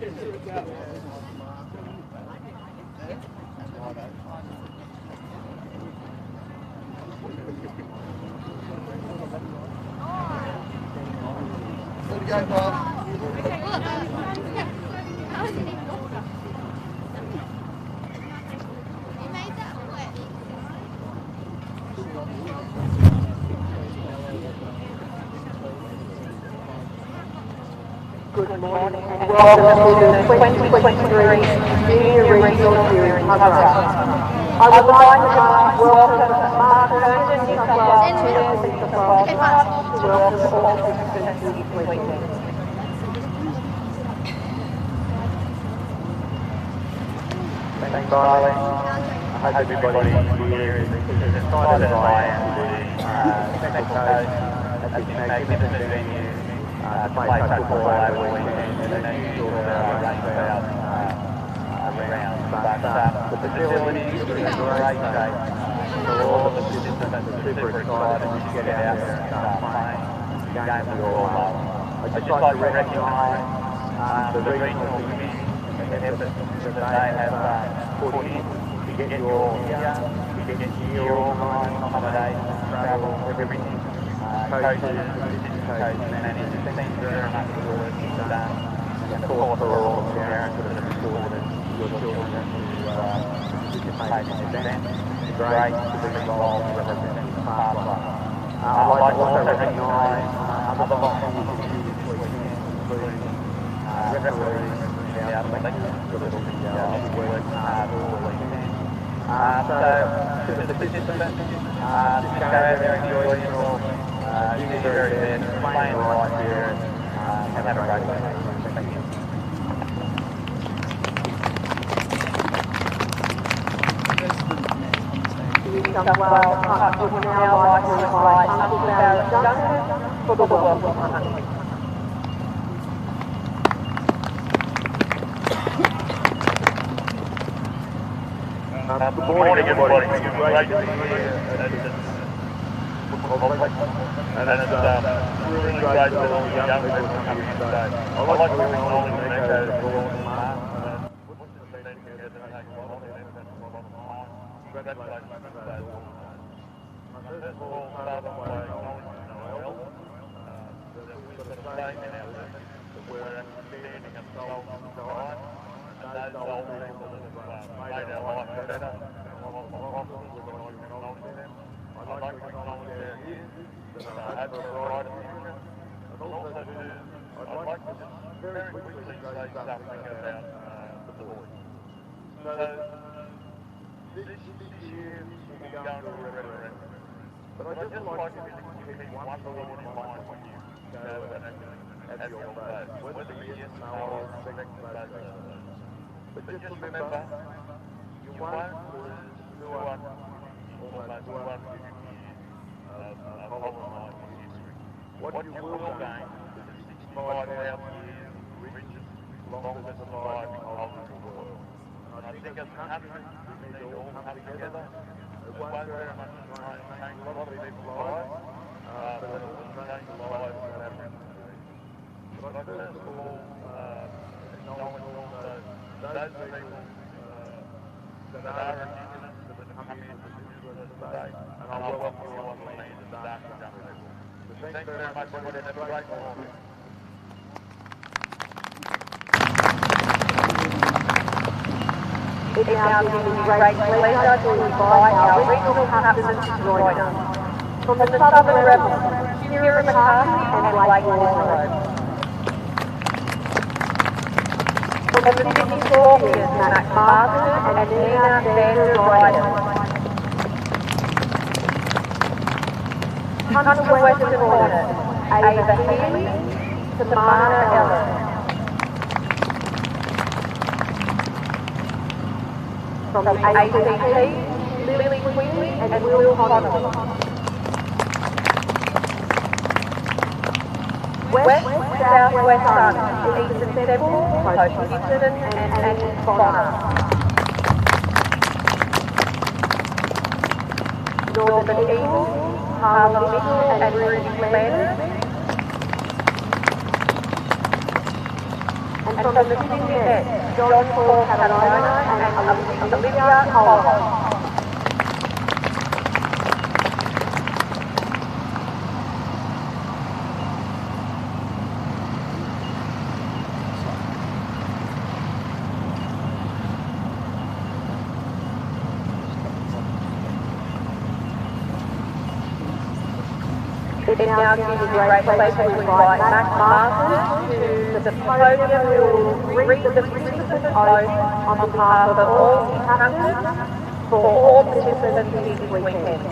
Good morning and welcome to the 2023 Junior Regional Series Cover-Up. I would like to welcome Mark Herndon, New South Wales Chair of New South Wales Club, to welcome all participants this weekend. Thanks, Barley. I hope everybody here is as excited as I am to Central Coast at this magnificent venue to play touch football over the weekend and as usual rain clouds around. But the facilities are in great shape. So all the participants are super excited to get out there and start playing the games we all love. I'd just like to recognise the regional committee and the efforts that they have put in to get you all here, to get you here organised, accommodation, travel, everything. Coaches, assistant coaches, managers, thank you very much for the work you've done. And of course for all the parents that have supported your children to participate in this event. It's great to be involved and representing the pathway. I'd like to also recognise other volunteers this weekend, including referees and our elections that will be working hard all the weekend. So to the participants, just go out there and enjoy yourself. Do your very best, play in the right spirit, and have a great day. Thank you. New South Wales Club would now like to invite Uncle Barry Duncan for the welcome hunt. Good morning, everybody. It's great to be here. And it's really great that all the young people are coming here today. I'd like to acknowledge and echo the call from Mark. Congratulations to those all. First of all, start off by acknowledging Noel, that we've got a saying in our business that we're understanding of souls and side, and those old people that have made our life better, and a lot more prosperous, we'd like to acknowledge them. I'd like to acknowledge our youth that are hope for a brighter future, and also I'd like to just very quickly say something about the boys. So this year we'll be going to a referendum, but I'd just like to keep one thought in mind when you go and have your vote, whether it be yes, no, or respect vote. But just remember, you won't lose 250 years of colonising history. What you will gain is a 65,000 years richest, longest surviving culture in the world. And I think as a country, we need to all come together. It won't very much change a lot of people's lives, but it will change the lives of Aboriginal communities. But I first of all acknowledge also those people that are Indigenous that have come here to visit us today, and I welcome you on the land of dark and young people. So thanks very much, everybody. Have a great morning. It now gives me great pleasure to invite our regional captains to join us. From the Southern Rebels, Kira McCarthy and Blake Warren. From the Sydney Scorpions, Matt Marsden and Nina Sanders Ryder. Hunter Western Hornet, Ava Healy, Samana Ellis. From the ACT, Lily Quigley and Will Connolly. West, South West Sun, Eastern Several, Coach Gibson and Annie Bonner. Northern Eagles, Harley Mitchell and Ruby Landers. And and from the Sydney METS, John Paul Catalona and Olivia Cole. It now gives a great pleasure to invite Matt Martin to the podium who will read the Principal's Oath on behalf of all captains for all participants this weekend.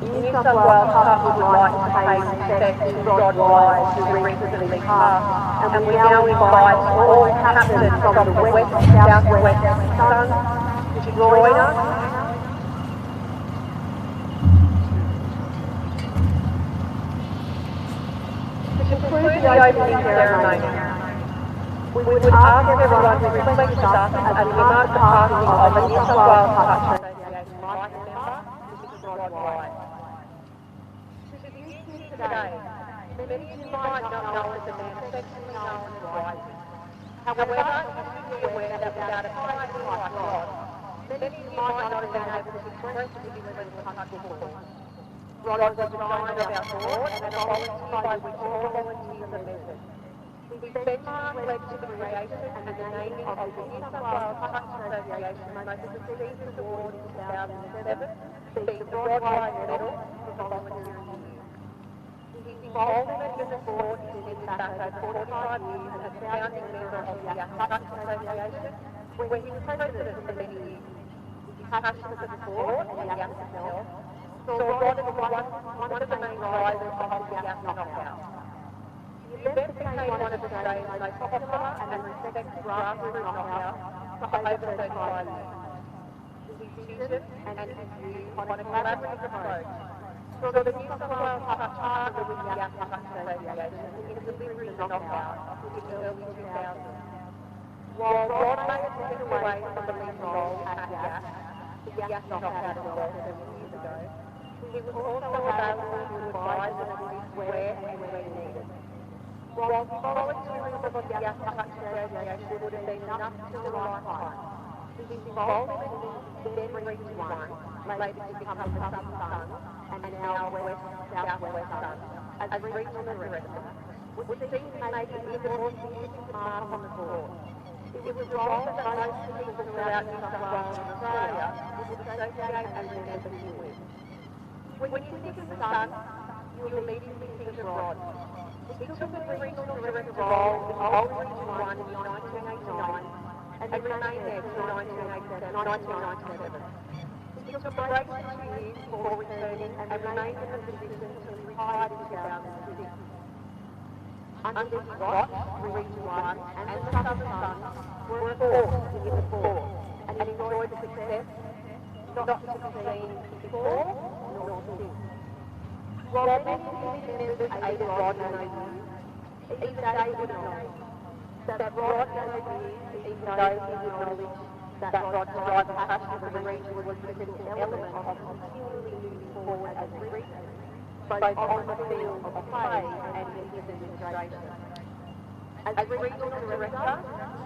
New South Wales Cup would like to pay respect to Rod Wise, who recently passed, and we now invite all captains from the West, South West Suns to join us. To conclude the opening ceremony, we would ask everyone to reflect with us as we mark the passing of the New South Wales Cup Association Life member, Mr. Rod Wise. Today, many of you might not know as a man affectionately known as Rising. However, you should be aware that without a fighter like Rod, many of you might not have been able to express the difference of country before. Rod was a designer of our board and a volunteer by which all volunteers are measured. His benchmark led to the creation and the naming of the New South Wales Touch Association most prestigious award in 2007, being the Rod Wise Medal for volunteering. His involvement in the sport is back over 45 years as a founding member of the Touch Association, where he was president for many years. His passion for the sport and the act itself saw Rod as one of the main drivers of the Yak Knockout. The event became one of Australia's most popular and respected grassroots knockouts for over 35 years. His vision and his view on a collaborative approach saw the New South Wales Touch partner with the Yak Association in delivering the knockout in the early 2000s. While Rod may have stepped away from the lead role at Yak, the Yak knockout as well 7 years ago, he was also available to advise and assist where and when needed. While volunteering for the Yak Association would have been enough to a lifetime, his involvement then reached one, later to become the Southern Suns, and now South-West Suns, as regional director, which seemed to make an even more significant mark on the board. It was a role that most people throughout New South Wales and Australia would associate and remember him with. When you think of the Suns, you immediately think of Rod. He took the regional director role in Old Region 1 in 1989 and remained there till 1997. He took a break for 2 years before returning and remained in the position until he retired in 2006. Under his watch, Region 1 and the Southern Suns were a force in the sport and enjoyed success not to be seen before nor since. While many committee members aided Rod and O'Neill, even they would know that Rod and O'Neill, even though he would acknowledge that Rod's drive and passion for the region was a critical element of continually moving forward as a region, both on the field of play and in his administration. As regional director,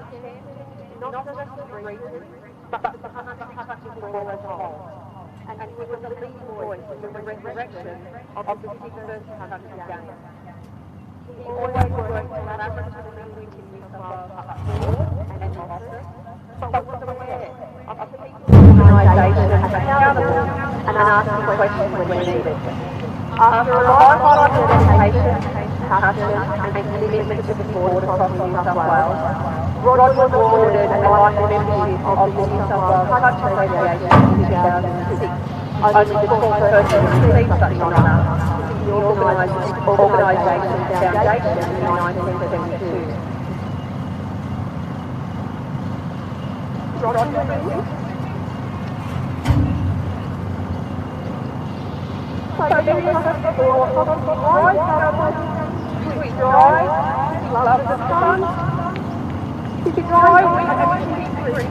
he championed not just the region, but the country football as a whole. And he was the lead voice in the resurrection of the 51st country game. He always worked collaboratively with New South Wales board and office, but was aware of keeping the organisation accountable and asking questions when needed. After a lifetime of dedication, passion and commitment to the sport across New South Wales, Rod was awarded a lifetime membership of the New South Wales Touch Association in 2006, only the fourth person to receive such an honour. the organisation foundation in 1972. So the which dry, love of the sun, to dry we have history.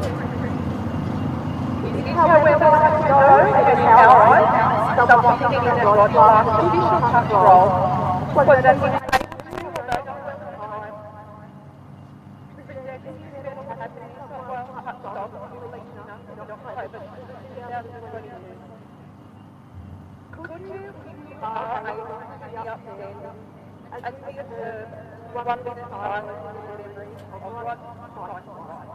It is how we want to go and how I, someone thinking that God's last official control, was that we could you are able to be upstanding as we observe one minute silence in memory of what Christ was?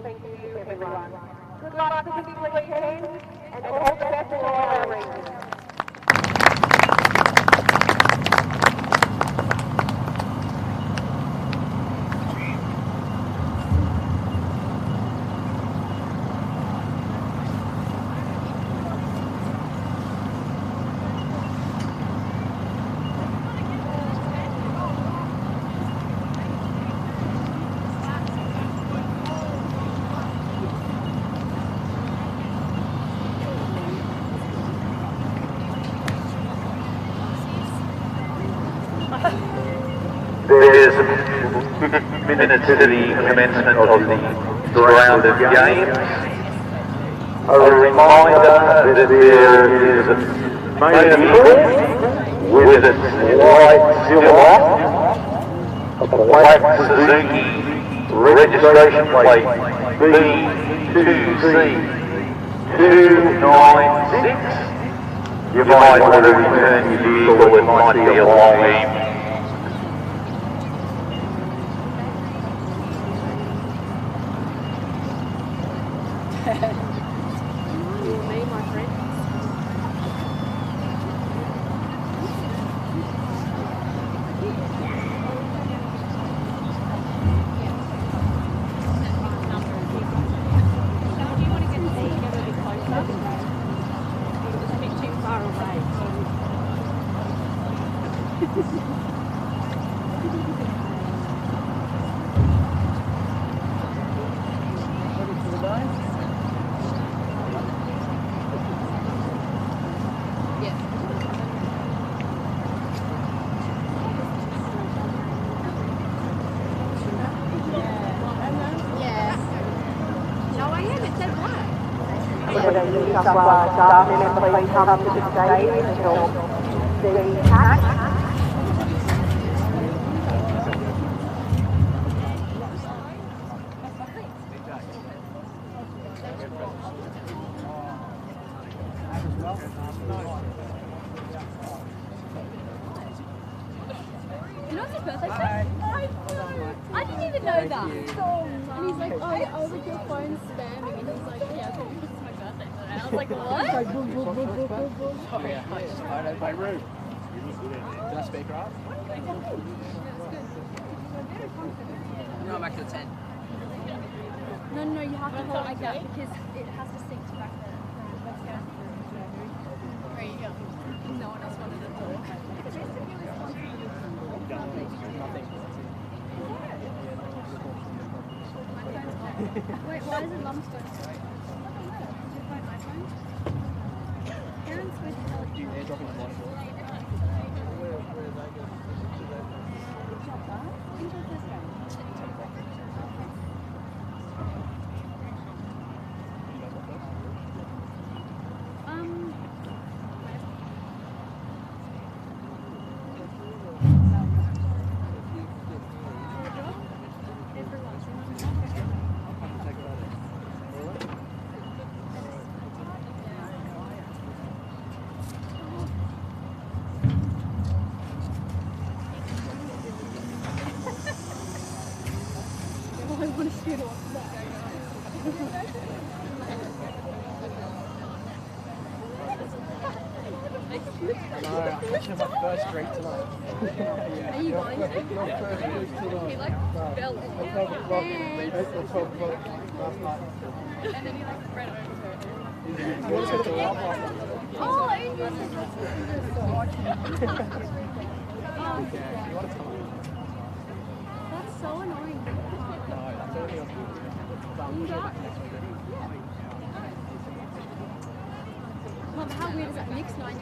Thank you, everyone. Good luck for this weekend and all the best for our region. There's minutes to the commencement of the round of games. A reminder that there is a motor vehicle with its white silver, a black Suzuki registration plate B2C296. You might want to return your vehicle, it might be a long evening. Staff member, please come to the stage until the pack. You know what's his birthday today? I didn't even know that. And he's like, oh, I was like, your phone's spamming. And he's like, yeah, I thought it was my birthday today. I was like, what? Sorry, I know my room. Did I speak right? No, I'm back to the 10. No, you have to hold like that because it has to sync to back there. Let's go. There you go. No one else wanted to talk. Wait, why is it lump phone? Is it my iPhone? Aaron's supposed to tell it to me. Good job, guys. Enjoy this game. want to shoot off that. I know, I should have my first drink tonight. Yeah. Are you going? Not first drink tonight. He like fell. At 12 o'clock. At 12 o'clock last night. And then he like ran over her. You want to set it up after? Oh, I used to just Yeah, you want to tell me? That's so annoying. No, that's everything else. I'm pushing it back next week. Mom, how weird is that? Nick's 19.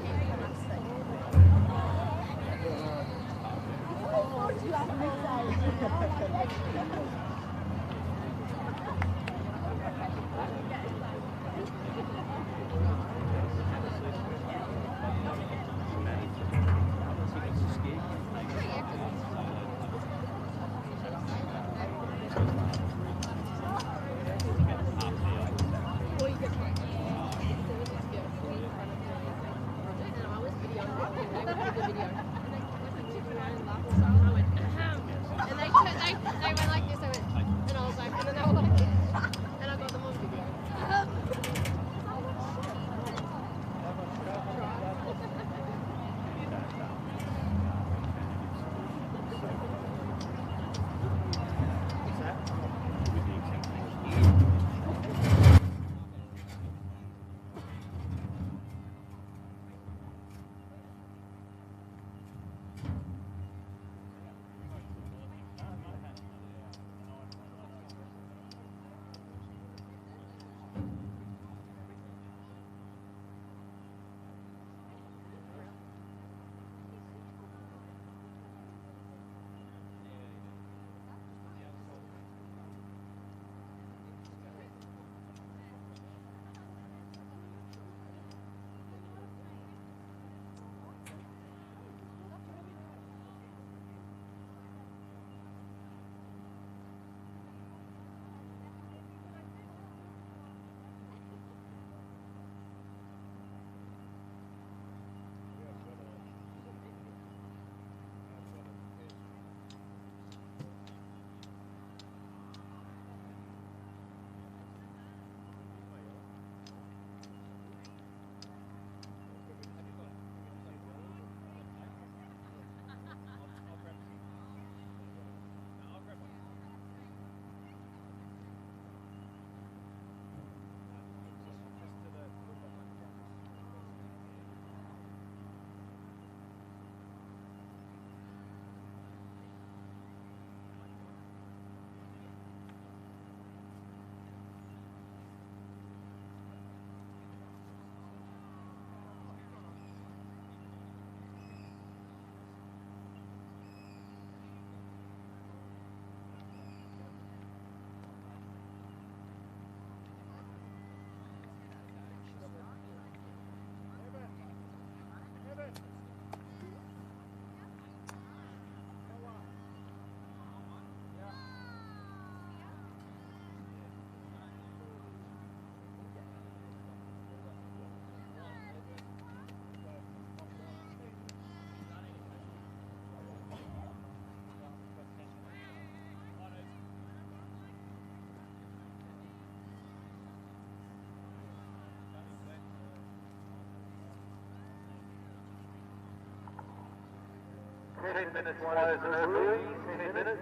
Minutes close early, 10 minutes.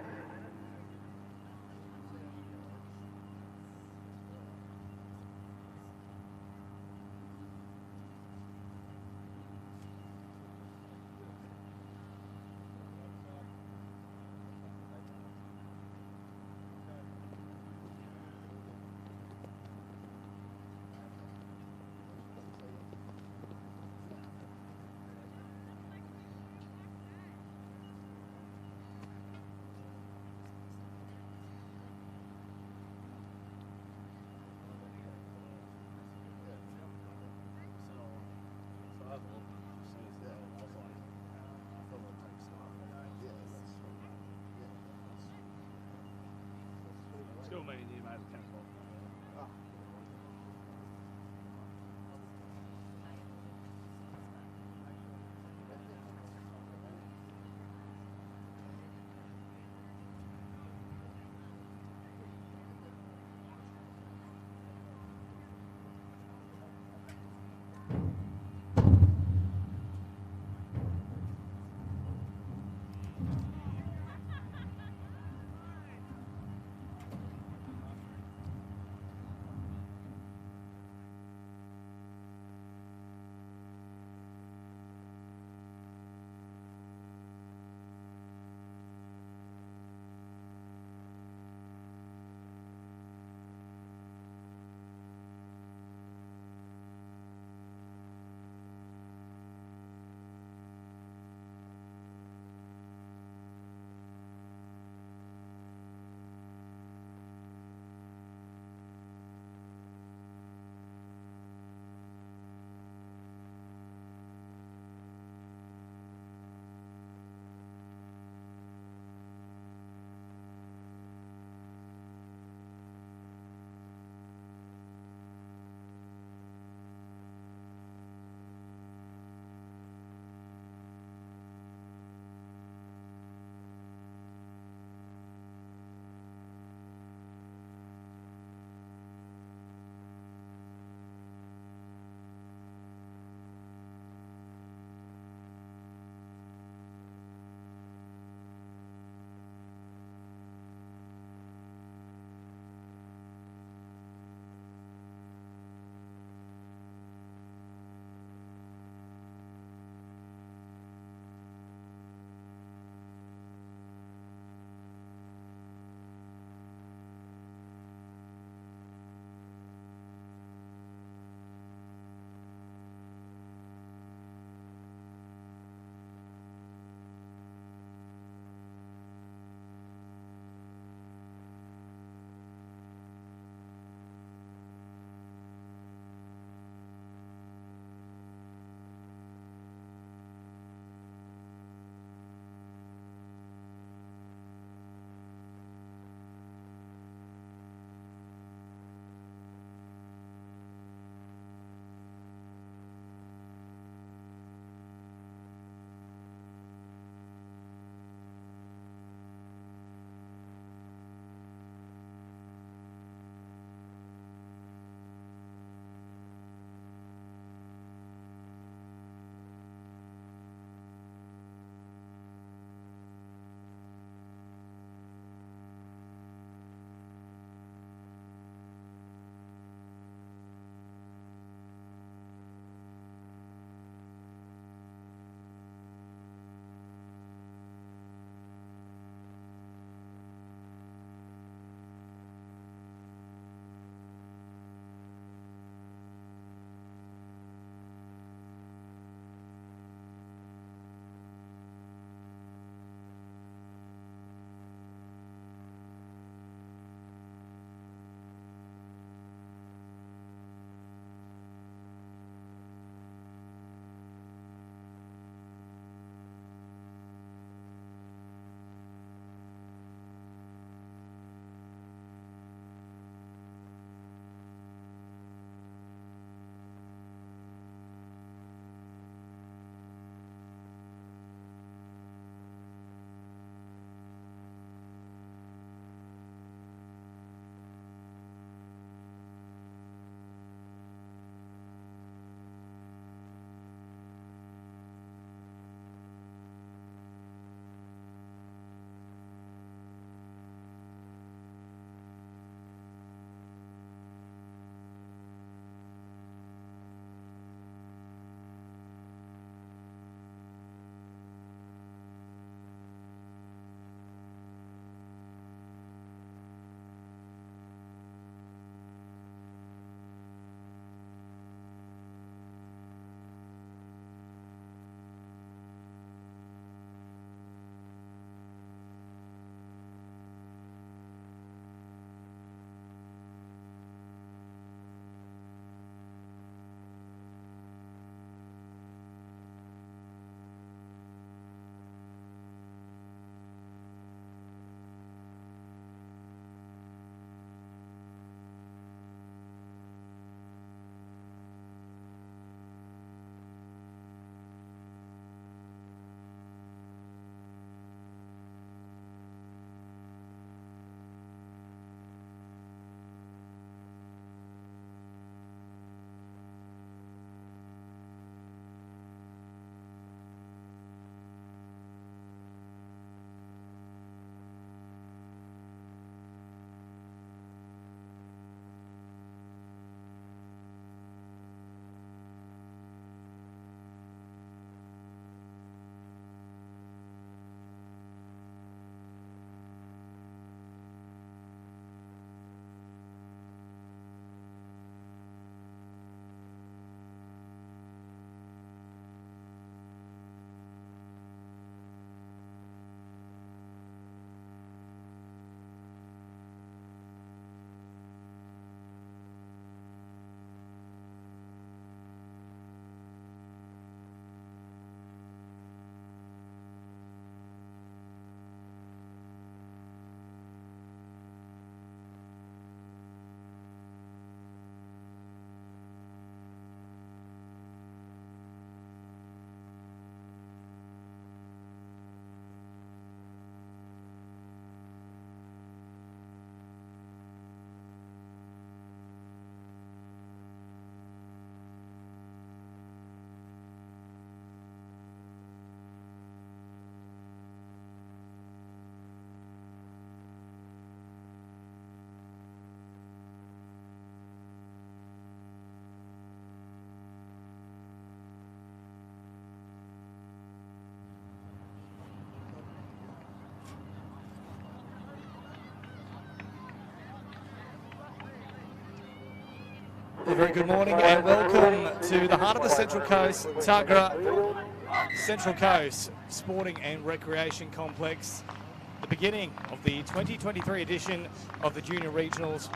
Still me and you, mate, at 10 o'clock. A very good morning and welcome to the heart of the Central Coast, Tuggerah Central Coast Sporting and Recreation Complex. The beginning of the 2023 edition of the Junior Regionals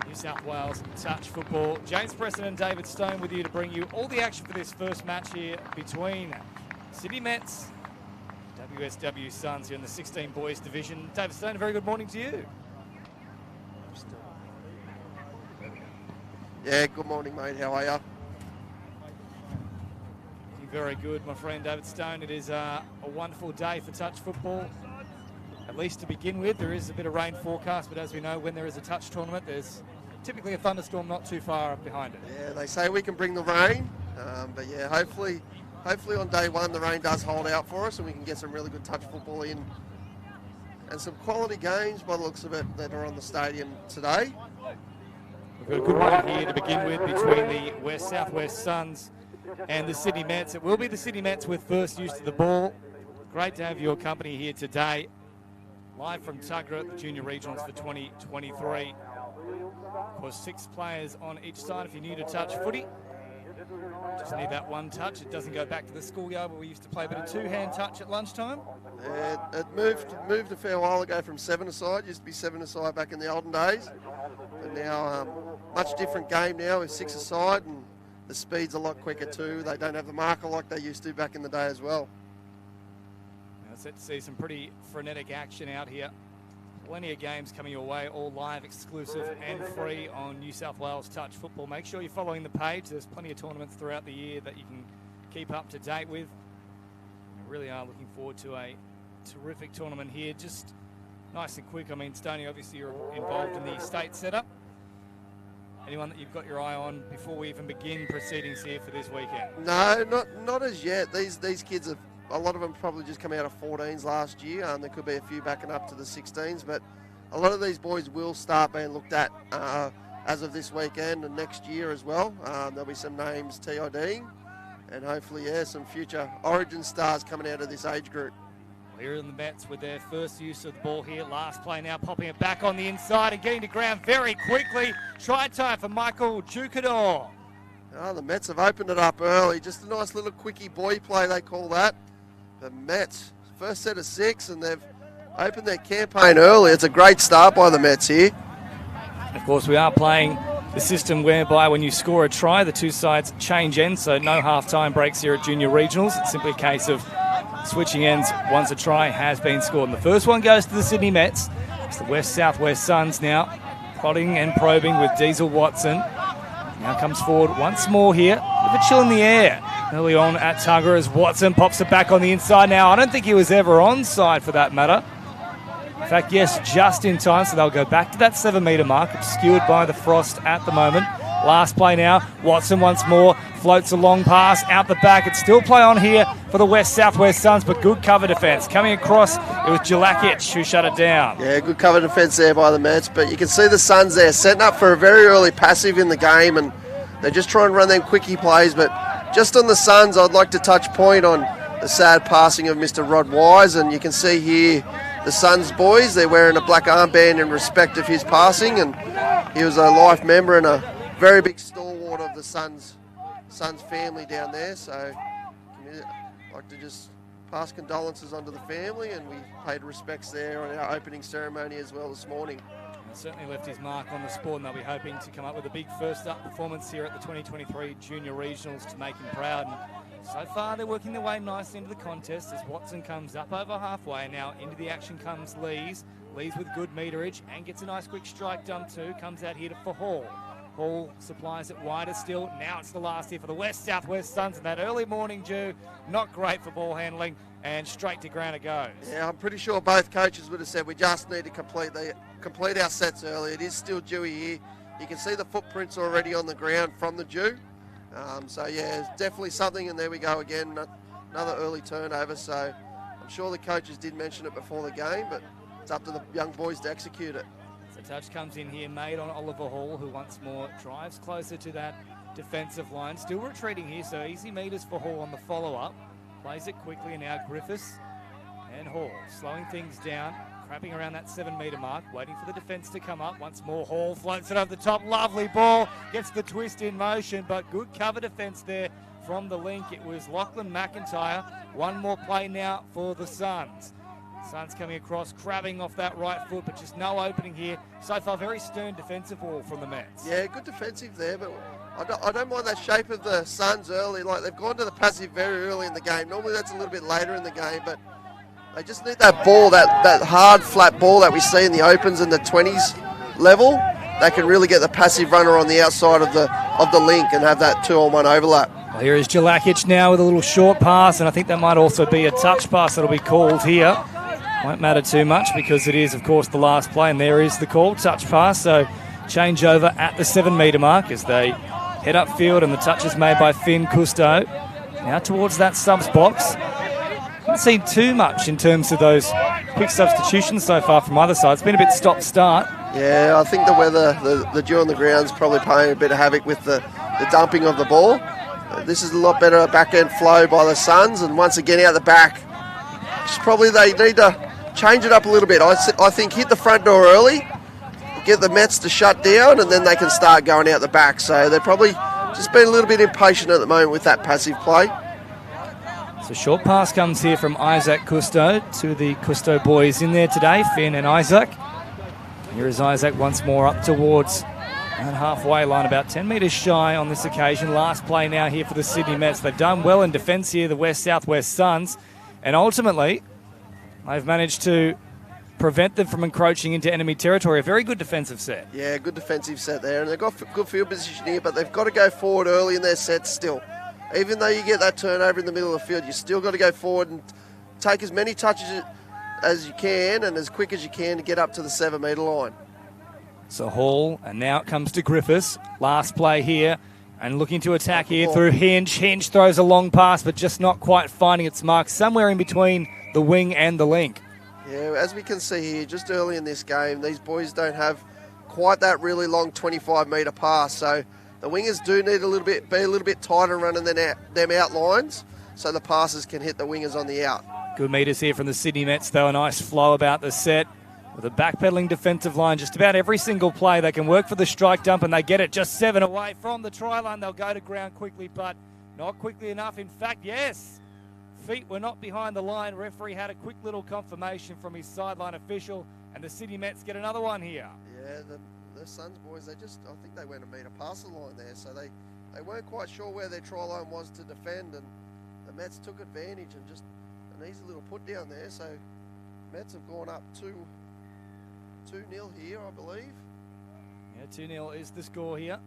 New South Wales Touch Football. James Preston and David Stone with you to bring you all the action for this first match here between Sydney METS, WSW Suns here in the 16 boys division. David Stone, a very good morning to you. Yeah, good morning, mate. How are you? Very good, my friend David Stone. It is a wonderful day for touch football. At least to begin with, there is a bit of rain forecast, but as we know, when there is a touch tournament, there's typically a thunderstorm not too far behind it. Yeah, they say we can bring the rain, but yeah, hopefully on day one the rain does hold out for us and we can get some really good touch football in and some quality games by the looks of it that are on the stadium today. We've got a good one here to begin with between the Southwest Suns and the Sydney METS. It will be the Sydney METS with first use to the ball. Great to have your company here today. Live from Tuggerah, the Junior Regionals for 2023. Of course, 6 players on each side. If you're new to touch footy, just need that one touch. It doesn't go back to the schoolyard where we used to play a bit of two-hand touch at lunchtime. It moved a fair while ago from 7-a-side. Used to be 7-a-side back in the olden days. But now, much different game now with 6-a-side, and the speed's a lot quicker too. They don't have the marker like they used to back in the day as well. Now, set to see some pretty frenetic action out here. Plenty of games coming your way, all live, exclusive and free on New South Wales Touch Football. Make sure you're following the page. There's plenty of tournaments throughout the year that you can keep up to date with. We really are looking forward to a terrific tournament here. Just nice and quick. I mean, Stoney, obviously you're involved in the state setup. Anyone that you've got your eye on before we even begin proceedings here for this weekend? No, not as yet. These kids have, a lot of them probably just come out of 14s last year. There could be a few backing up to the 16s, but a lot of these boys will start being looked at as of this weekend and next year as well. There'll be some names TIDing, and hopefully, yeah, some future Origin stars coming out of this age group. Here in the METS with their first use of the ball here. Last play now, popping it back on the inside and getting to ground very quickly. Try time for Michael Jucador. Oh, the METS have opened it up early. Just a nice little quickie boy play, they call that. The METS, first set of 6, and they've opened their campaign early. It's a great start by the METS here. Of course, we are playing the system whereby when you score a try, the two sides change ends, so no half-time breaks here at Junior Regionals. It's simply a case of switching ends once a try has been scored. And the first one goes to the Sydney METS. It's the Southwest Suns now, prodding and probing with Diesel Watson. Now comes forward once more here. A bit of a chill in the air early on at Tuggerah as Watson pops it back on the inside now. I don't think he was ever onside for that matter. In fact, yes, just in time, so they'll go back to that 7-metre mark, obscured by the frost at the moment. Last play now, Watson once more, floats a long pass out the back. It's still play on here for the Southwest Suns, but good cover defence. Coming across, it was Jelakic who shut it down. Yeah, good cover defence there by the METS, but you can see the Suns there setting up for a very early passive in the game, and they just try and run them quickie plays. But just on the Suns, I'd like to touch point on the sad passing of Mr. Rod Wise, and you can see here the Suns boys, they're wearing a black armband in respect of his passing, and he was a life member and a very big stalwart of the Suns family down there. So I'd like to just pass condolences onto the family, and we paid respects there on our opening ceremony as well this morning. It certainly left his mark on the sport, and they'll be hoping to come up with a big first up performance here at the 2023 Junior Regionals to make him proud. And so far they're working their way nicely into the contest as Watson comes up over halfway. Now into the action comes Lees. Lees with good meterage and gets a nice quick strike done too. Comes out here for Hall. Hall supplies it wider still. Now it's the last here for the Southwest Suns, and that early morning dew, not great for ball handling, and straight to ground it goes. Yeah, I'm pretty sure both coaches would have said we just need to complete our sets early. It is still dewy here. You can see the footprints already on the ground from the dew. So yeah, it's definitely something, and there we go again, another early turnover. So I'm sure the coaches did mention it before the game, but it's up to the young boys to execute it. So touch comes in here, made on Oliver Hall, who once more drives closer to that defensive line. Still retreating here, so easy meters for Hall on the follow-up. Plays it quickly, and now Griffiths and Hall slowing things down. Wrapping around that 7-metre mark, waiting for the defence to come up. Once more, Hall floats it over the top. Lovely ball, gets the twist in motion, but good cover defence there from the link. It was Lachlan McIntyre. One more play now for the Suns. Suns coming across, crabbing off that right foot, but just no opening here. So far, very stern defensive ball from the Mets. Yeah, good defensive there, but I don't mind that shape of the Suns early. Like, they've gone to the passive very early in the game. Normally that's a little bit later in the game, but they just need that ball, that hard, flat ball that we see in the opens and the 20s level. They can really get the passive runner on the outside of the link and have that 2-on-1 overlap. Well, here is Jelakic now with a little short pass, and I think that might also be a touch pass that'll be called here. Won't matter too much because it is, of course, the last play, and there is the call, touch pass. So change over at the 7-metre mark as they head upfield, and the touch is made by Finn Cousteau. Now towards that subs box. Haven't seen too much in terms of those quick substitutions so far from either side. It's been a bit stop-start. Yeah, I think the weather, the dew on the ground is probably playing a bit of havoc with the dumping of the ball. This is a lot better back-end flow by the Suns, and once again out the back. Just probably they need to change it up a little bit. I think hit the front door early, get the Mets to shut down, and then they can start going out the back. So they're probably just being a little bit impatient at the moment with that passive play. So short pass comes here from Isaac Cousteau. Two of the Cousteau boys in there today, Finn and Isaac. Here is Isaac once more up towards that halfway line, about 10 metres shy on this occasion. Last play now here for the Sydney Mets. They've done well in defence here, the West-Southwest Suns, and ultimately they've managed to prevent them from encroaching into enemy territory. A very good defensive set. Yeah, good defensive set there, and they've got good field position here, but they've got to go forward early in their sets still. Even though you get that turnover in the middle of the field, you still got to go forward and take as many touches as you can and as quick as you can to get up to the 7-metre line. So Hall, and now it comes to Griffiths. Last play here, and looking to attack here through Hinch. Hinch throws a long pass, but just not quite finding its mark, somewhere in between the wing and the link. Yeah, as we can see here, just early in this game, these boys don't have quite that really long 25-metre pass, so the wingers do need be a little bit tighter running them outlines so the passes can hit the wingers on the out. Good meters here from the Sydney Mets, though. A nice flow about the set with a backpedaling defensive line. Just about every single play they can work for the strike dump, and they get it just 7 away from the try line. They'll go to ground quickly, but not quickly enough. In fact, yes, feet were not behind the line. Referee had a quick little confirmation from his sideline official, and the Sydney Mets get another one here. Yeah, the Suns boys, I think they went a metre past the line there, so they weren't quite sure where their try line was to defend, and the Mets took advantage and just an easy little put down there. So Mets have gone up 2-0 here, I believe. Yeah, 2-0 is the score here,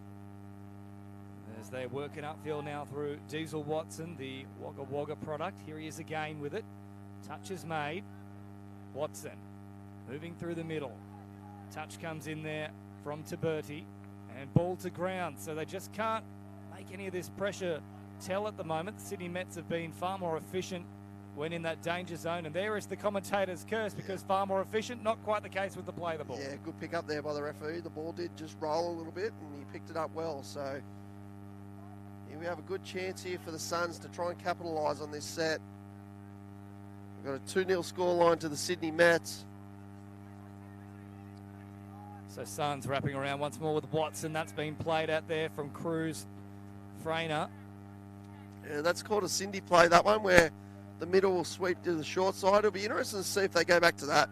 as they're working upfield now through Diesel Watson, the Wagga Wagga product. Here he is again with it. Touch is made. Watson moving through the middle. Touch comes in there from Taberti, and ball to ground. So they just can't make any of this pressure tell at the moment. The Sydney Mets have been far more efficient when in that danger zone, and there is the commentator's curse, because far more efficient, not quite the case with the play of the ball. Yeah, good pick up there by the referee. The ball did just roll a little bit, and he picked it up well. So here we have a good chance here for the Suns to try and capitalise on this set. We've got a 2-0 scoreline to the Sydney Mets. So Suns wrapping around once more with Watson. That's been played out there from Cruz Frainer. Yeah, that's called a Cindy play, that one, where the middle will sweep to the short side. It'll be interesting to see if they go back to that,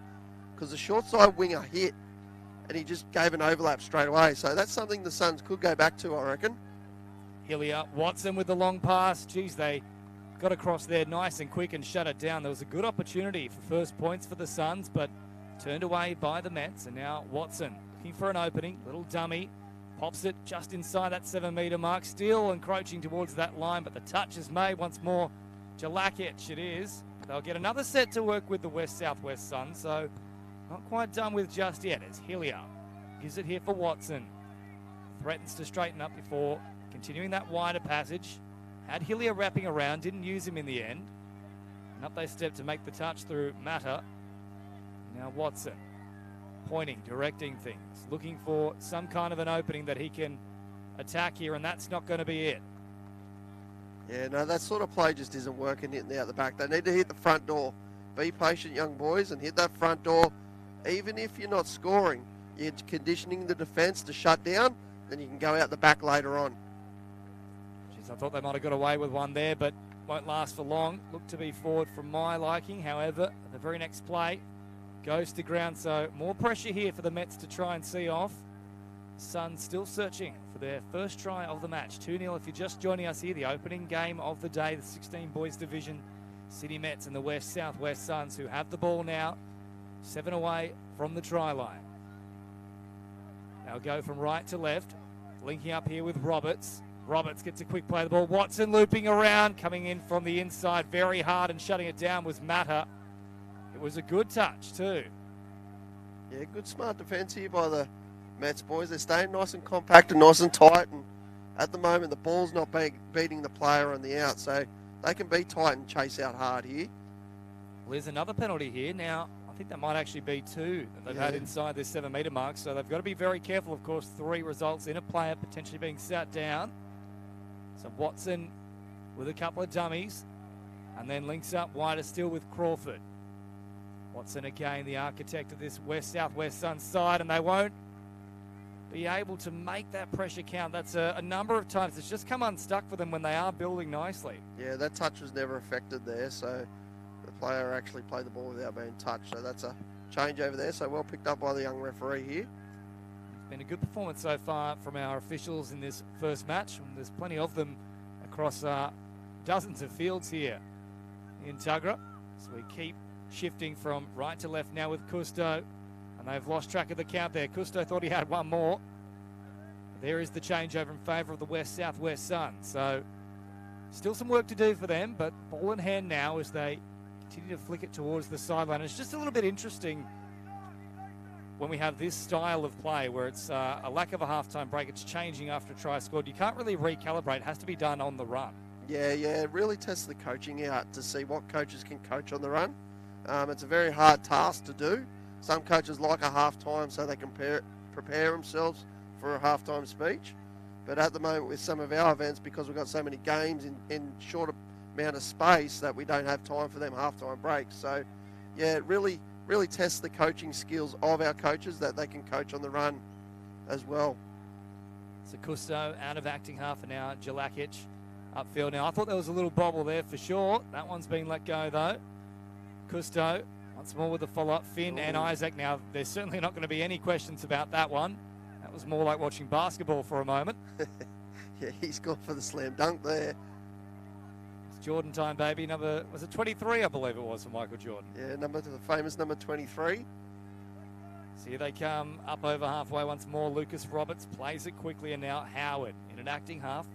because the short side winger hit and he just gave an overlap straight away. So that's something the Suns could go back to, I reckon. Hillier, Watson with the long pass. Geez, they got across there nice and quick and shut it down. There was a good opportunity for first points for the Suns, but turned away by the Mets. And now Watson looking for an opening. Little dummy. Pops it just inside that 7-metre mark. Still encroaching towards that line, but the touch is made once more. Jelakic it is. They'll get another set to work with the West-Southwest Suns, so not quite done with just yet. It's Hillier. Gives it here for Watson. Threatens to straighten up before continuing that wider passage. Had Hillier wrapping around, didn't use him in the end. And up they step to make the touch through Matter. Now Watson, pointing, directing things, looking for some kind of an opening that he can attack here, and that's not going to be it. Yeah, no, that sort of play just isn't working hitting out the back. They need to hit the front door. Be patient, young boys, and hit that front door even if you're not scoring, you're conditioning the defence to shut down, then you can go out the back later on. Jeez, I thought they might have got away with one there, but won't last for long. Look to be forward from my liking. However, the very next play goes to ground, so more pressure here for the Mets to try and see off. Suns still searching for their first try of the match. 2-0 if you're just joining us here. The opening game of the day, the 16 boys division. City Mets and the West Southwest Suns, who have the ball now, 7 away from the try line. They'll go from right to left, linking up here with Roberts. Roberts gets a quick play of the ball. Watson looping around, coming in from the inside very hard, and shutting it down was Matter. It was a good touch too. Yeah, good smart defence here by the Mets boys. They're staying nice and compact and nice and tight, and at the moment the ball's not beating the player on the out, so they can be tight and chase out hard here. Well, there's another penalty here. Now, I think that might actually be 2 that they've had inside this 7-metre mark, so they've got to be very careful. Of course, 3 results in a player potentially being sat down. So Watson with a couple of dummies, and then links up wider still with Crawford. Watson again, the architect of this West Southwest Suns side, and they won't be able to make that pressure count. That's a number of times. It's just come unstuck for them when they are building nicely. Yeah, that touch was never affected there, so the player actually played the ball without being touched. So that's a change over there. So well picked up by the young referee here. It's been a good performance so far from our officials in this first match, and there's plenty of them across dozens of fields here in Tuggerah. So we keep shifting from right to left now with Cousteau, and they've lost track of the count there. Cousteau thought he had one more. There is the changeover in favour of the West Southwest Suns. So still some work to do for them, but ball in hand now as they continue to flick it towards the sideline. It's just a little bit interesting when we have this style of play where it's a lack of a halftime break. It's changing after a try scored. You can't really recalibrate. It has to be done on the run. Yeah, it really tests the coaching out to see what coaches can coach on the run. It's a very hard task to do. Some coaches like a halftime so they can prepare themselves for a halftime speech. But at the moment with some of our events, because we've got so many games in short amount of space, that we don't have time for them halftime breaks. So yeah, it really tests the coaching skills of our coaches that they can coach on the run as well. So Cousteau out of acting half an hour. Jelakic upfield now. I thought there was a little bobble there for sure. That one's been let go though. Cousteau once more with the follow-up. Finn and Isaac. Now, there's certainly not going to be any questions about that one. That was more like watching basketball for a moment. Yeah, he's gone for the slam dunk there. It's Jordan time, baby. Was it 23, I believe it was, for Michael Jordan? Yeah, the famous number 23. So here they come up over halfway once more. Lucas Roberts plays it quickly, and now Howard in an acting half.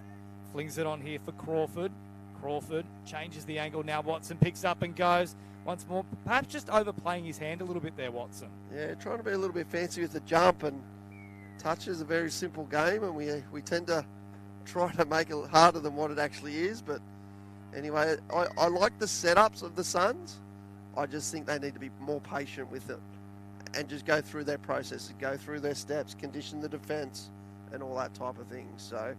Flings it on here for Crawford. Crawford changes the angle. Now Watson picks up and goes once more. Perhaps just overplaying his hand a little bit there, Watson. Yeah, trying to be a little bit fancy with the jump, and touch is a very simple game, and we tend to try to make it harder than what it actually is. But anyway, I like the setups of the Suns. I just think they need to be more patient with it and just go through their processes, go through their steps, condition the defence and all that type of thing. So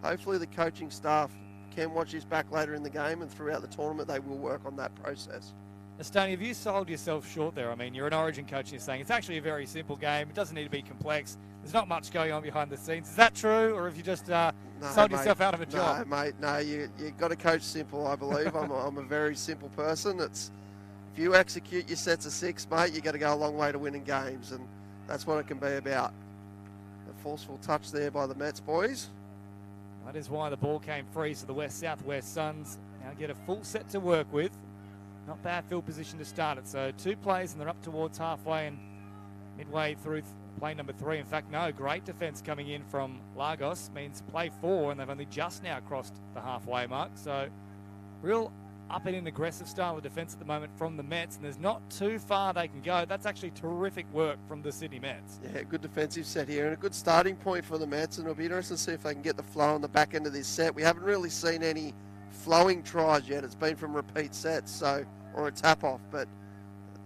hopefully the coaching staff can watch this back later in the game, and throughout the tournament they will work on that process. Stoney, have you sold yourself short there? I mean, you're an Origin coach and you're saying it's actually a very simple game. It doesn't need to be complex. There's not much going on behind the scenes. Is that true, or have you just sold yourself out of a job? No, mate, no. You got to coach simple, I believe. I'm a very simple person. If you execute your sets of 6, mate, you got to go a long way to winning games, and that's what it can be about. A forceful touch there by the Mets boys. That is why the ball came free, so the West Southwest Suns now get a full set to work with. Not bad field position to start it. So 2 plays and they're up towards halfway and midway through play number 3. In fact, no, great defence coming in from Lagos means play 4, and they've only just now crossed the halfway mark. So real up and in aggressive style of defence at the moment from the Mets, and there's not too far they can go. That's actually terrific work from the Sydney Mets. Yeah, good defensive set here and a good starting point for the Mets, and it'll be interesting to see if they can get the flow on the back end of this set. We haven't really seen any flowing tries yet. It's been from repeat sets, or a tap off, but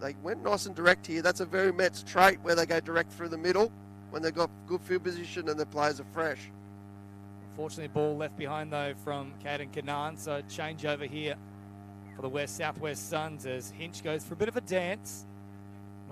they went nice and direct here. That's a very Mets trait, where they go direct through the middle when they've got good field position and the players are fresh. Unfortunately, ball left behind though from Caden Kanan, so change over here for the West Southwest Suns as Hinch goes for a bit of a dance.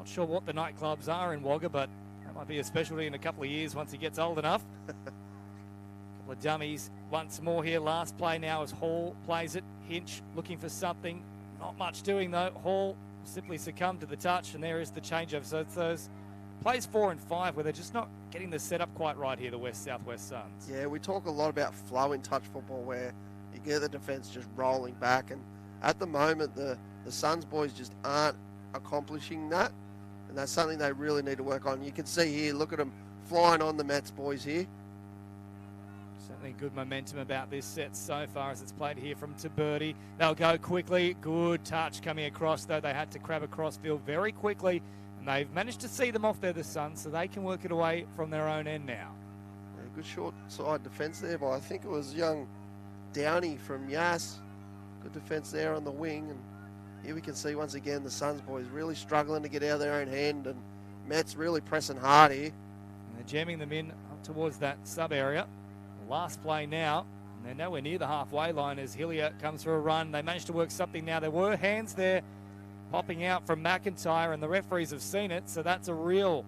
Not sure what the nightclubs are in Wagga, but that might be a specialty in a couple of years once he gets old enough. Couple of dummies once more here. Last play now as Hall plays it. Hinch looking for something. Not much doing though. Hall simply succumbed to the touch, and there is the changeover. So it's those plays 4 and 5 where they're just not getting the setup quite right here, the West Southwest Suns. Yeah, we talk a lot about flow in touch football where you get the defence just rolling back, and at the moment the Suns boys just aren't accomplishing that, and that's something they really need to work on. You can see here, look at them flying on the METS boys here. Certainly good momentum about this set so far as it's played here from Tiberti. They'll go quickly. Good touch coming across, though. They had to crab across field very quickly, and they've managed to see them off there, the Suns, so they can work it away from their own end now. Yeah, good short side defence there by, I think it was young Downey from Yass. Good defence there on the wing, and here we can see once again the Suns boys really struggling to get out of their own hand, and METS really pressing hard here. And they're jamming them in up towards that sub area. Last play now, and they're nowhere near the halfway line as Hillier comes for a run. They managed to work something now. There were hands there popping out from McIntyre, and the referees have seen it, so that's a real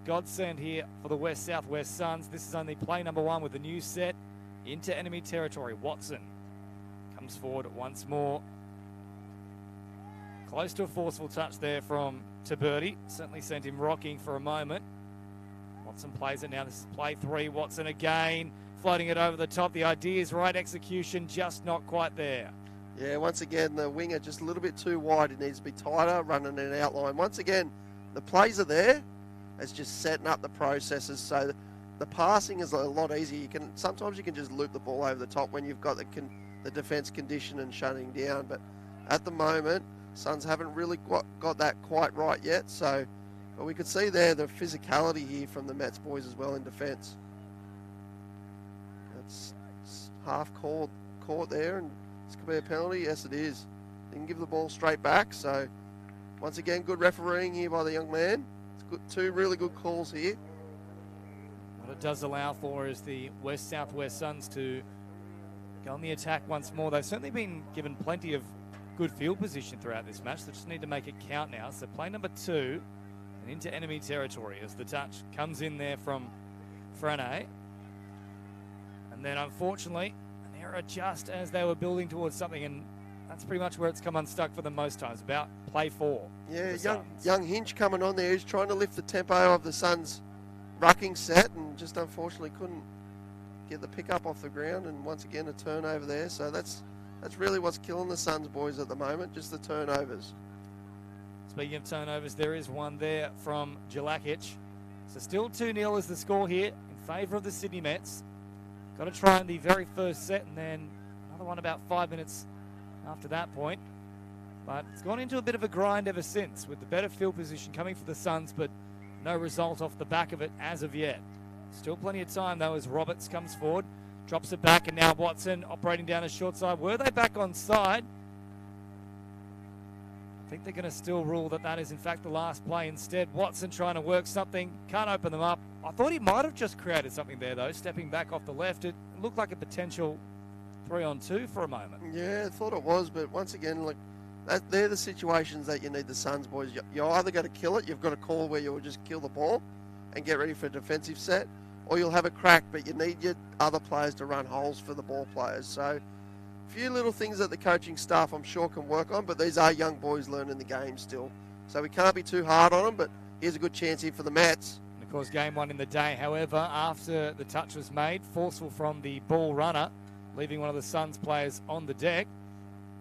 godsend here for the West Southwest Suns. This is only play number 1 with the new set into enemy territory. Watson comes forward once more. Close to a forceful touch there from Tiberti. Certainly sent him rocking for a moment. Watson plays it now. This is play 3. Watson again, floating it over the top. The idea is right, execution just not quite there. Yeah, once again, the winger just a little bit too wide. It needs to be tighter, running an outline. Once again, the plays are there. It's just setting up the processes. So the passing is a lot easier. Sometimes you can just loop the ball over the top when you've got the defence condition and shutting down. But at the moment, Suns haven't really got that quite right yet. So, but we could see there the physicality here from the METS boys as well in defence. It's half caught there, and this could be a penalty. Yes, it is. Didn't give the ball straight back. So once again, good refereeing here by the young man. It's good, 2 really good calls here. What it does allow for is the West Southwest Suns to go on the attack once more. They've certainly been given plenty of good field position throughout this match. They just need to make it count now. So play number 2 and into enemy territory as the touch comes in there from Frane. And then unfortunately, an error just as they were building towards something, and that's pretty much where it's come unstuck for them most times, about play 4. Yeah, young Hinch coming on there. He's trying to lift the tempo of the Suns' rucking set, and just unfortunately couldn't get the pick up off the ground, and once again a turnover there. So that's really what's killing the Suns boys at the moment, just the turnovers. Speaking of turnovers, there is one there from Jelakic. So still 2-0 is the score here in favour of the Sydney Mets. Got to try in the very first set, and then another one about 5 minutes after that point. But it's gone into a bit of a grind ever since, with the better field position coming for the Suns, but no result off the back of it as of yet. Still plenty of time, though, as Roberts comes forward, drops it back, and now Watson operating down a short side. Were they back on side? I think they're going to still rule that is, in fact, the last play instead. Watson trying to work something, can't open them up. I thought he might have just created something there, though, stepping back off the left. It looked like a potential 3-on-2 for a moment. Yeah, I thought it was, but once again, look, they're the situations that you need the Suns boys. You're either going to kill it, you've got a call where you'll just kill the ball and get ready for a defensive set, or you'll have a crack, but you need your other players to run holes for the ball players. So a few little things that the coaching staff, I'm sure, can work on, but these are young boys learning the game still. So we can't be too hard on them, but here's a good chance here for the Mets. And of course, game 1 in the day. However, after the touch was made, forceful from the ball runner, leaving one of the Suns players on the deck.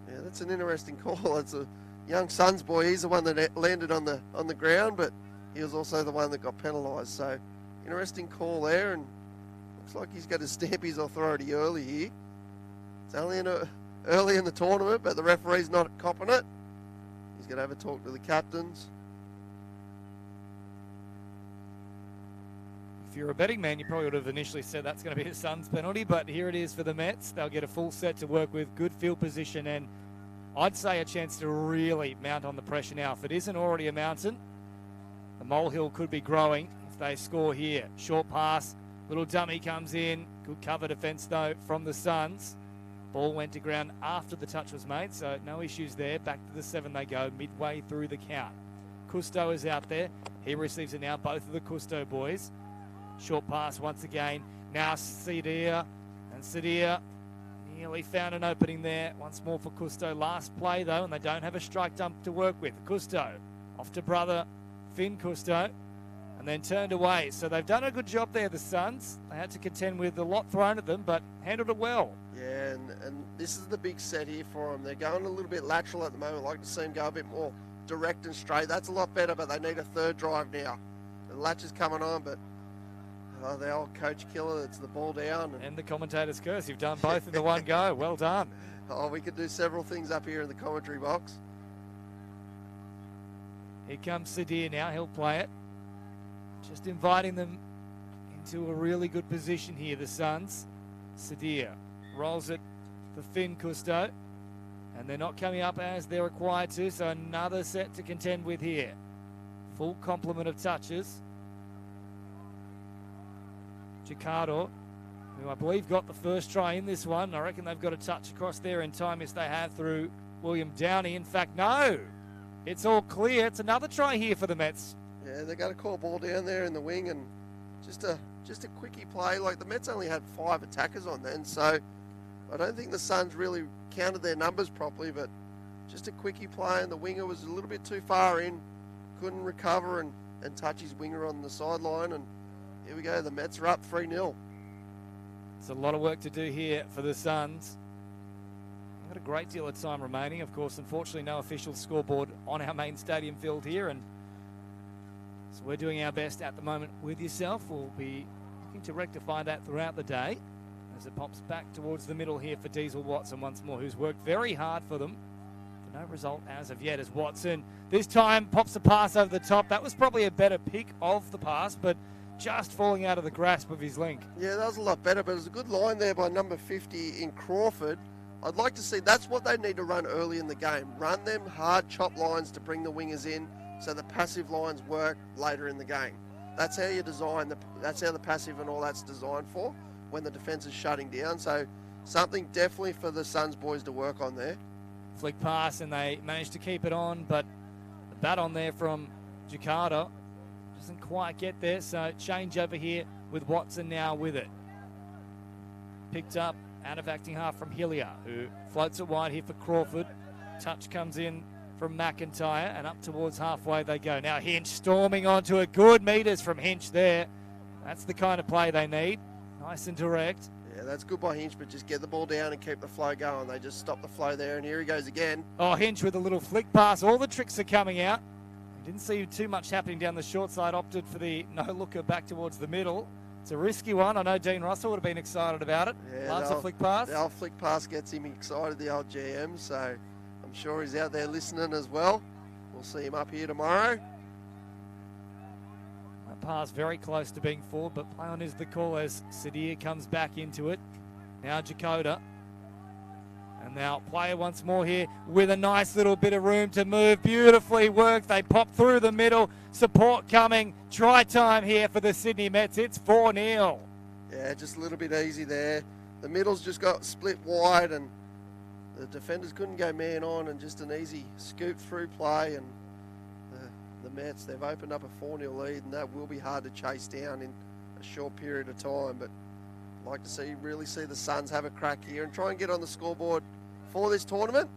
Yeah, that's an interesting call. It's a young Suns boy. He's the one that landed on the ground, but he was also the one that got penalised. So interesting call there, and looks like he's got to stamp his authority early here. It's only early in the tournament, but the referee's not copping it. He's going to have a talk to the captains. If you're a betting man, you probably would have initially said that's going to be a Suns penalty, but here it is for the Mets. They'll get a full set to work with, good field position, and I'd say a chance to really mount on the pressure now. If it isn't already a mountain, the molehill could be growing if they score here. Short pass, little dummy comes in. Good cover defence, though, from the Suns. Ball went to ground after the touch was made, so no issues there. Back to the 7 they go, midway through the count. Cousteau is out there. He receives it now, both of the Cousteau boys. Short pass once again. Now Sadir, and Sadir nearly found an opening there. Once more for Cousteau. Last play, though, and they don't have a strike dump to work with. Cousteau off to brother Finn Cousteau, and then turned away. So they've done a good job there, the Suns. They had to contend with a lot thrown at them, but handled it well. Yeah, and this is the big set here for them. They're going a little bit lateral at the moment. I'd like to see them go a bit more direct and straight. That's a lot better, but they need a third drive now. The latch is coming on, but the old coach killer, it's the ball down. And the commentator's curse. You've done both in the one go. Well done. Oh, we could do several things up here in the commentary box. Here comes Sadir now. He'll play it. Just inviting them into a really good position here, the Suns. Sadir rolls it for Finn Cousteau. And they're not coming up as they're required to, so another set to contend with here. Full complement of touches. Jakardo, who I believe got the first try in this one. I reckon they've got a touch across there in time, as they have through William Downey. In fact, no. It's all clear. It's another try here for the Mets. Yeah, they got a call ball down there in the wing, and just a quickie play. Like, the Mets only had 5 attackers on then, so I don't think the Suns really counted their numbers properly, but just a quickie play, and the winger was a little bit too far in, couldn't recover and touch his winger on the sideline, and here we go, the Mets are up 3-0. It's a lot of work to do here for the Suns. We've got a great deal of time remaining. Of course, unfortunately, no official scoreboard on our main stadium field here, and so we're doing our best at the moment with yourself. We'll be looking to rectify that throughout the day as it pops back towards the middle here for Diesel Watson once more, who's worked very hard for them. No result as of yet, as Watson this time pops a pass over the top. That was probably a better pick of the pass, but just falling out of the grasp of his link. Yeah, that was a lot better, but it was a good line there by number 50 in Crawford. I'd like to see, that's what they need to run early in the game. Run them hard chop lines to bring the wingers in so the passive lines work later in the game. That's how you design, that's how the passive and all that's designed for when the defence is shutting down. So something definitely for the Suns boys to work on there. Flick pass, and they managed to keep it on, but the bat on there from Jakarta doesn't quite get there, so change over here with Watson now with it. Picked up out of acting half from Hillier, who floats it wide here for Crawford. Touch comes in from McIntyre, and up towards halfway they go. Now Hinch storming onto it. Good meters from Hinch there. That's the kind of play they need. Nice and direct. Yeah, that's good by Hinch, but just get the ball down and keep the flow going. They just stop the flow there, and here he goes again. Oh, Hinch with a little flick pass. All the tricks are coming out. Didn't see too much happening down the short side. Opted for the no-looker back towards the middle. It's a risky one. I know Dean Russell would have been excited about it. Yeah, Loves a flick pass. The old flick pass gets him excited, the old GM, so I'm sure he's out there listening as well. We'll see him up here tomorrow. That pass very close to being forward, but play on is the call as Sadir comes back into it. Now Jakarta. And now player once more here with a nice little bit of room to move. Beautifully worked. They pop through the middle. Support coming. Try time here for the Sydney Mets. It's 4-0. Yeah, just a little bit easy there. The middle's just got split wide, and the defenders couldn't go man on, and just an easy scoop through play. And the Mets, they've opened up a 4-0 lead, and that will be hard to chase down in a short period of time. But I'd like to really see the Suns have a crack here and try and get on the scoreboard for this tournament,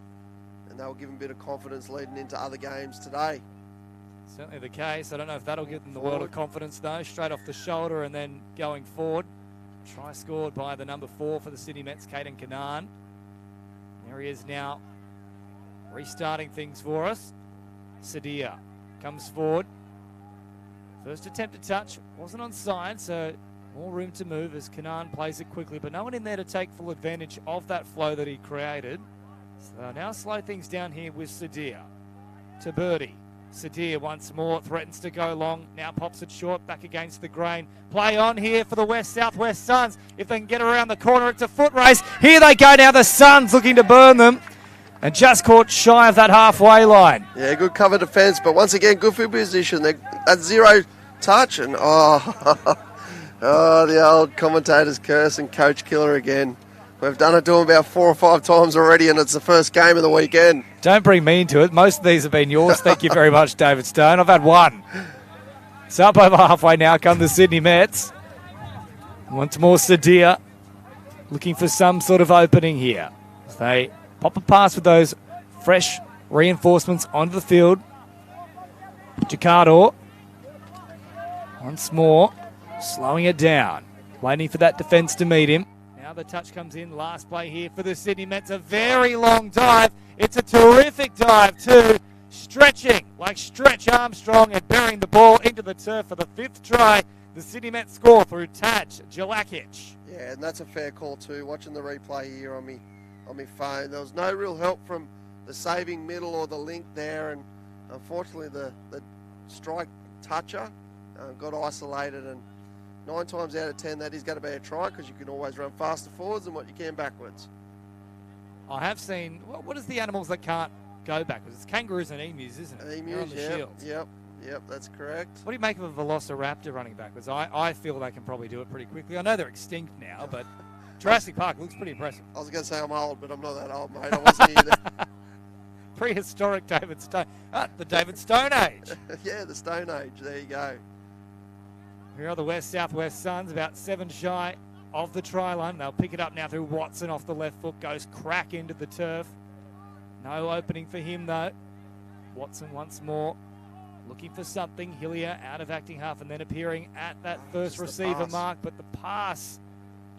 and that will give them a bit of confidence leading into other games today. Certainly the case. I don't know if that'll give them the world of confidence, though. Straight off the shoulder and then going forward. Try scored by the number 4 for the Sydney Mets, Caden Kanan. There he is now, restarting things for us. Sadir comes forward. First attempt to touch, wasn't on side, so more room to move as Kanan plays it quickly, but no one in there to take full advantage of that flow that he created. So they'll now slow things down here with Sadir. To Birdie. Sadir once more threatens to go long. Now pops it short back against the grain. Play on here for the West-Southwest Suns. If they can get around the corner, it's a foot race. Here they go now. The Suns looking to burn them. And just caught shy of that halfway line. Yeah, good cover defence, but once again, good field position. That zero touch, and the old commentator's curse and coach killer again. We've done it to him about 4 or 5 times already, and it's the first game of the weekend. Don't bring me into it. Most of these have been yours. Thank you very much, David Stone. I've had one. So up over halfway now come the Sydney Mets. Once more, Sadia looking for some sort of opening here. They pop a pass with those fresh reinforcements onto the field. Jakardo once more slowing it down, waiting for that defence to meet him. Now the touch comes in. Last play here for the Sydney Mets. A very long dive. It's a terrific dive too. Stretching like Stretch Armstrong and burying the ball into the turf for the 5th try. The Sydney Mets score through Taj Jelakic. Yeah, and that's a fair call too. Watching the replay here on me phone, there was no real help from the saving middle or the link there, and unfortunately the strike toucher got isolated, and 9 times out of 10 that is going to be a try, because you can always run faster forwards than what you can backwards. I have seen, what is the animals that can't go backwards? It's kangaroos and emus, isn't it? Emus, they're on the shields. Yep, that's correct. What do you make of a velociraptor running backwards? I feel they can probably do it pretty quickly. I know they're extinct now, but Jurassic Park looks pretty impressive. I was going to say I'm old, but I'm not that old, mate. I wasn't here then. Prehistoric David Stone. The David Stone Age. Yeah, the Stone Age. There you go. Here are the West Southwest Suns, about 7 shy of the try line. They'll pick it up now through Watson off the left foot. Goes crack into the turf. No opening for him, though. Watson once more looking for something. Hillier out of acting half and then appearing at that first receiver mark. But the pass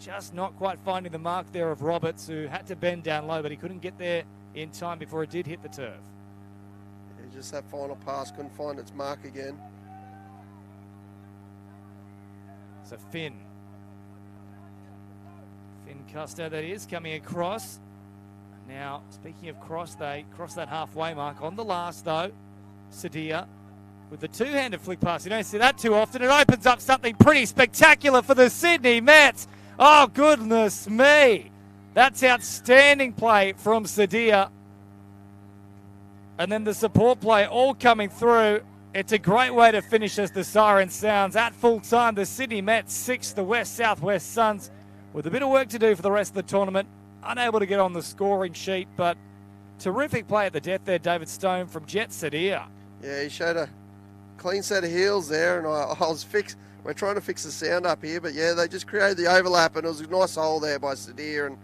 just not quite finding the mark there of Roberts, who had to bend down low, but he couldn't get there in time before it did hit the turf. Yeah, just that final pass couldn't find its mark again. So Finn Custer, that is, coming across. Now, speaking of cross, they cross that halfway mark on the last, though. Sadia with the two-handed flick pass. You don't see that too often. It opens up something pretty spectacular for the Sydney Mets. Oh, goodness me. That's outstanding play from Sadia. And then the support play all coming through. It's a great way to finish as the siren sounds. At full time, the Sydney Mets 6, the West Southwest Suns, with a bit of work to do for the rest of the tournament. Unable to get on the scoring sheet, but terrific play at the death there, David Stone from Jet Sadia. Yeah, he showed a clean set of heels there, and I was fixed. We're trying to fix the sound up here, but yeah, they just created the overlap, and it was a nice hole there by Sadia, and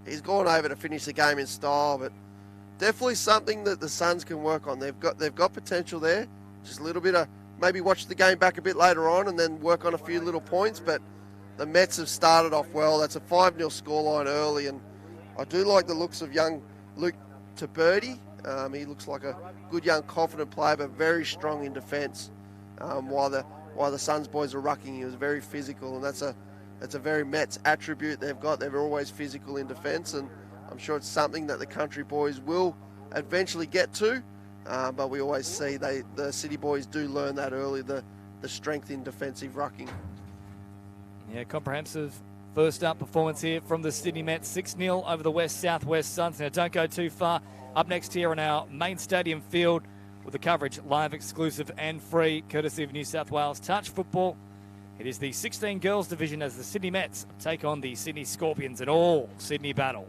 he's gone over to finish the game in style. But definitely something that the Suns can work on. They've got potential there. Just a little bit of maybe watch the game back a bit later on, and then work on a few little points. But the Mets have started off well. That's a 5-0 scoreline early, and I do like the looks of young Luke Taberti. He looks like a good, young, confident player, but very strong in defence. While the Suns boys are rucking, he was very physical, and that's a very Mets attribute they've got. They're always physical in defence, and I'm sure it's something that the country boys will eventually get to. But we always see the city boys do learn that early, the strength in defensive rucking. Yeah, comprehensive first up performance here from the Sydney Mets, 6-0 over the West Southwest Suns. Now don't go too far. Up next here on our main stadium field with the coverage live, exclusive and free, courtesy of New South Wales Touch Football. It is the 16 girls division as the Sydney Mets take on the Sydney Scorpions, an all Sydney battle.